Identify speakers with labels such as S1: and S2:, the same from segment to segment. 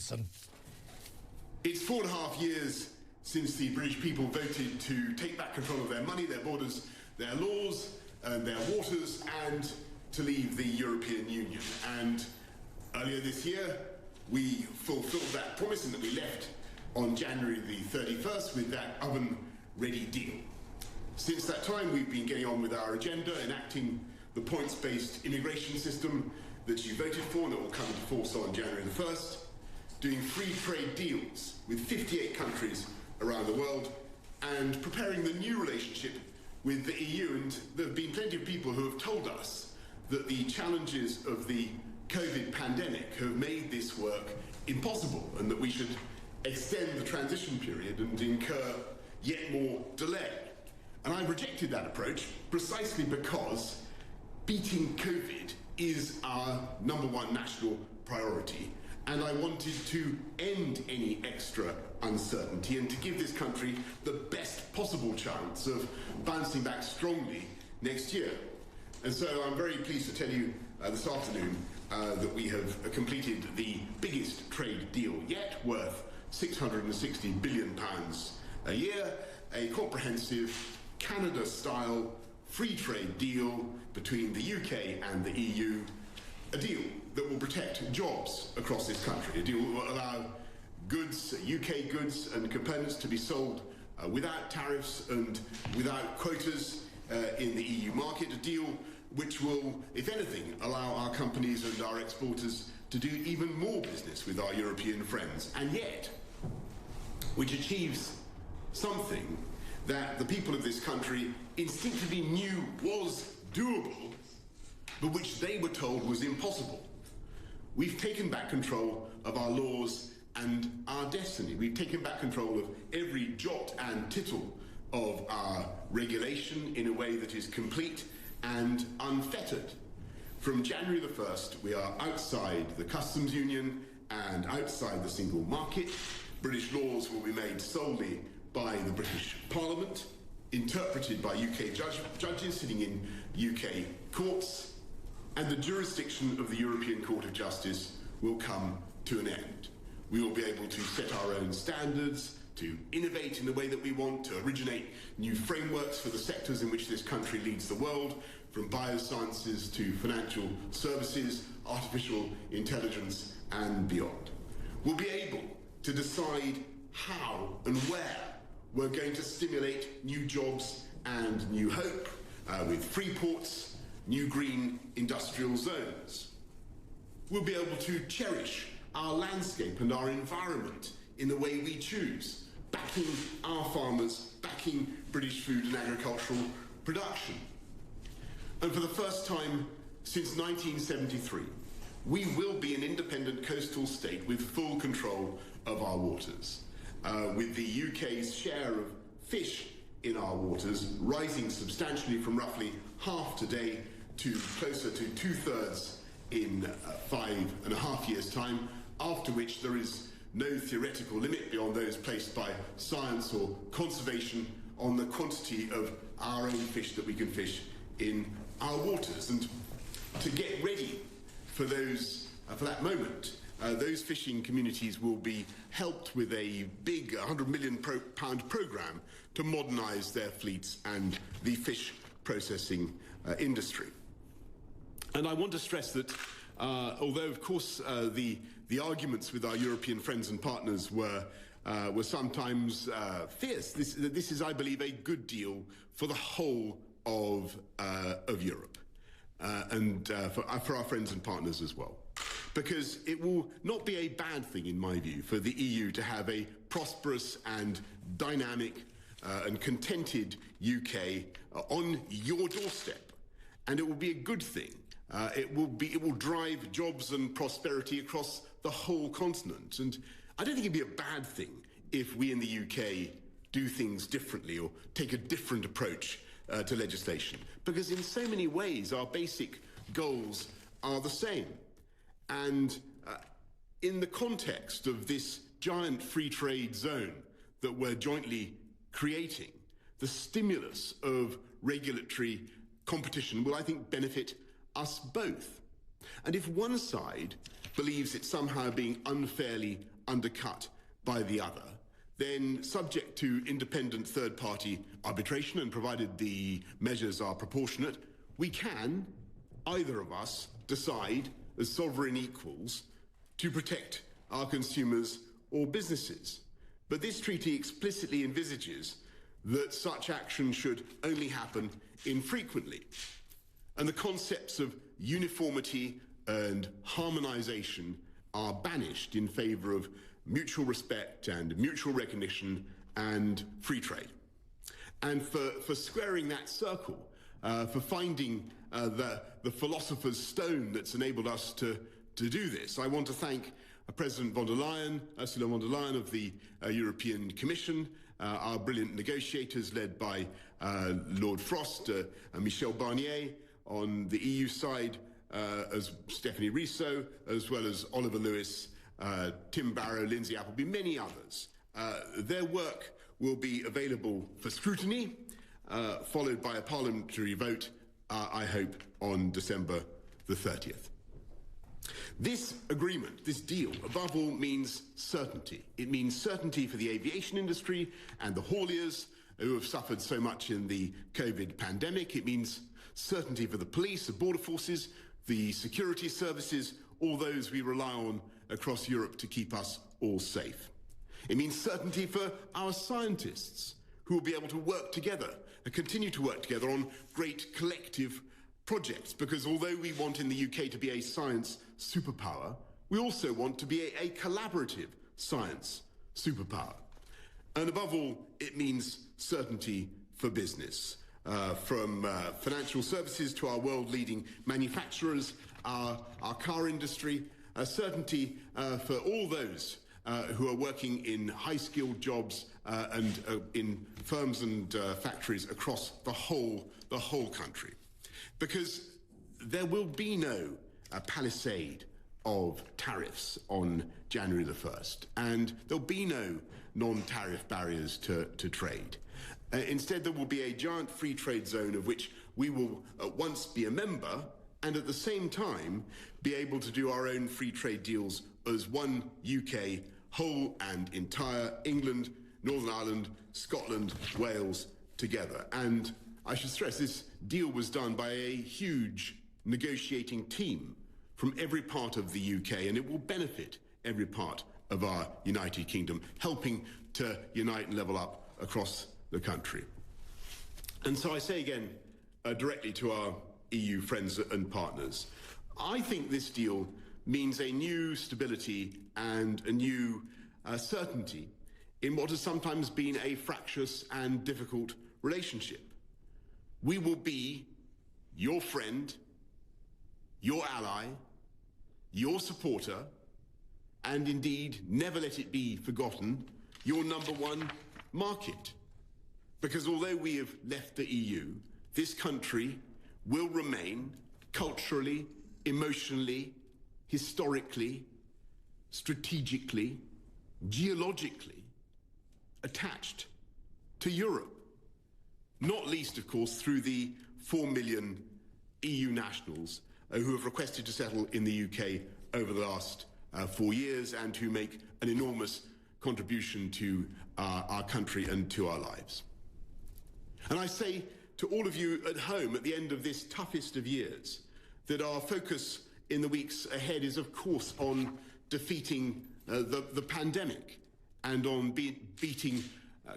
S1: Wilson.
S2: It's 4.5 years since the British people voted to take back control of their money, their borders, their laws, and their waters, and to leave the European Union. And earlier this year, we fulfilled that promise in that we left on January the 31st with that oven-ready deal. Since that time, we've been getting on with our agenda, enacting the points-based immigration system that you voted for and that will come into force on January the 1st, doing free trade deals with 58 countries around the world, and preparing the new relationship with the EU. And there have been plenty of people who have told us that the challenges of the COVID pandemic have made this work impossible and that we should extend the transition period and incur yet more delay. And I've rejected that approach precisely because beating COVID is our #1 national priority. And I wanted to end any extra uncertainty and to give this country the best possible chance of bouncing back strongly next year. And so I'm very pleased to tell you this afternoon that we have completed the biggest trade deal yet, worth £660 billion a year, a comprehensive Canada-style free trade deal between the UK and the EU, a deal that will protect jobs across this country, a deal that will allow goods, UK goods and components to be sold without tariffs and without quotas in the EU market, a deal which will, if anything, allow our companies and our exporters to do even more business with our European friends, and yet which achieves something that the people of this country instinctively knew was doable, but which they were told was impossible. We've taken back control of our laws and our destiny. We've taken back control of every jot and tittle of our regulation in a way that is complete and unfettered. From January the 1st, we are outside the customs union and outside the single market. British laws will be made solely by the British Parliament, interpreted by UK judges sitting in UK courts, and the jurisdiction of the European Court of Justice will come to an end. We will be able to set our own standards, to innovate in the way that we want, to originate new frameworks for the sectors in which this country leads the world, from biosciences to financial services, artificial intelligence, and beyond. We'll be able to decide how and where we're going to stimulate new jobs and new hope with free ports, new green industrial zones. We'll be able to cherish our landscape and our environment in the way we choose, backing our farmers, backing British food and agricultural production. And for the first time since 1973, we will be an independent coastal state with full control of our waters, with the UK's share of fish in our waters rising substantially from roughly half today to closer to 2/3 in 5.5 years' time, after which there is no theoretical limit beyond those placed by science or conservation on the quantity of our own fish that we can fish in our waters. And to get ready for that moment, those fishing communities will be helped with a big £100 million programme to modernise their fleets and the fish processing industry. And I want to stress that although, of course, the arguments with our European friends and partners were sometimes fierce, this is, I believe, a good deal for the whole of Europe and for our friends and partners as well. Because it will not be a bad thing, in my view, for the EU to have a prosperous and dynamic and contented UK on your doorstep. And it will be a good thing. It will drive jobs and prosperity across the whole continent. And I don't think it'd be a bad thing if we in the UK do things differently or take a different approach to legislation. Because in so many ways, our basic goals are the same. And in the context of this giant free trade zone that we're jointly creating, the stimulus of regulatory competition will, I think, benefit us both. And if one side believes it's somehow being unfairly undercut by the other, then subject to independent third-party arbitration and provided the measures are proportionate, we can, either of us, decide as sovereign equals to protect our consumers or businesses. But this treaty explicitly envisages that such action should only happen infrequently. And the concepts of uniformity and harmonisation are banished in favour of mutual respect and mutual recognition and free trade. And for squaring that circle, for finding the philosopher's stone that's enabled us to do this, I want to thank President von der Leyen, Ursula von der Leyen of the European Commission, our brilliant negotiators led by Lord Frost and Michel Barnier on the EU side, as Stephanie Risso, as well as Oliver Lewis, Tim Barrow, Lindsay Appleby, many others. Their work will be available for scrutiny, followed by a parliamentary vote, I hope, on December the 30th. This agreement, this deal, above all, means certainty. It means certainty for the aviation industry and the hauliers who have suffered so much in the COVID pandemic. It means certainty for the police, the border forces, the security services, all those we rely on across Europe to keep us all safe. It means certainty for our scientists who will be able to work together and continue to work together on great collective projects, because although we want in the UK to be a science superpower, we also want to be a collaborative science superpower. And above all, it means certainty for business, from financial services to our world-leading manufacturers, our car industry, certainty for all those who are working in high-skilled jobs and in firms and factories across the whole country. Because there will be no palisade of tariffs on January the 1st, and there'll be no non-tariff barriers to trade. Instead, there will be a giant free trade zone of which we will at once be a member and at the same time be able to do our own free trade deals as one UK, whole and entire England, Northern Ireland, Scotland, Wales together. And I should stress this deal was done by a huge negotiating team from every part of the UK, and it will benefit every part of our United Kingdom, helping to unite and level up across the country. And so I say again, directly to our EU friends and partners, I think this deal means a new stability and a new certainty in what has sometimes been a fractious and difficult relationship. We will be your friend, your ally, your supporter, and indeed, never let it be forgotten, your number one market. Because although we have left the EU, this country will remain culturally, emotionally, historically, strategically, geologically attached to Europe. Not least, of course, through the 4 million EU nationals who have requested to settle in the UK over the last 4 years and who make an enormous contribution to our country and to our lives. And I say to all of you at home at the end of this toughest of years that our focus in the weeks ahead is, of course, on defeating the pandemic and on beating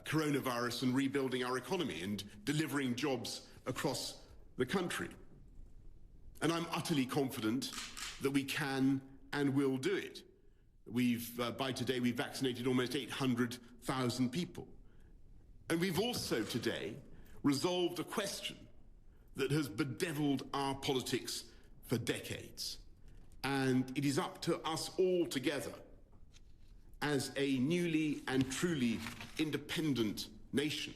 S2: coronavirus and rebuilding our economy and delivering jobs across the country. And I'm utterly confident that we can and will do it. By today, we've vaccinated almost 800,000 people. And we've also today resolved a question that has bedeviled our politics for decades. And it is up to us all together as a newly and truly independent nation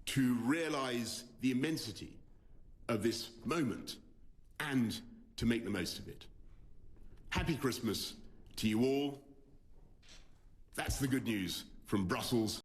S2: to realise the immensity of this moment and to make the most of it. Happy Christmas to you all. That's the good news from Brussels.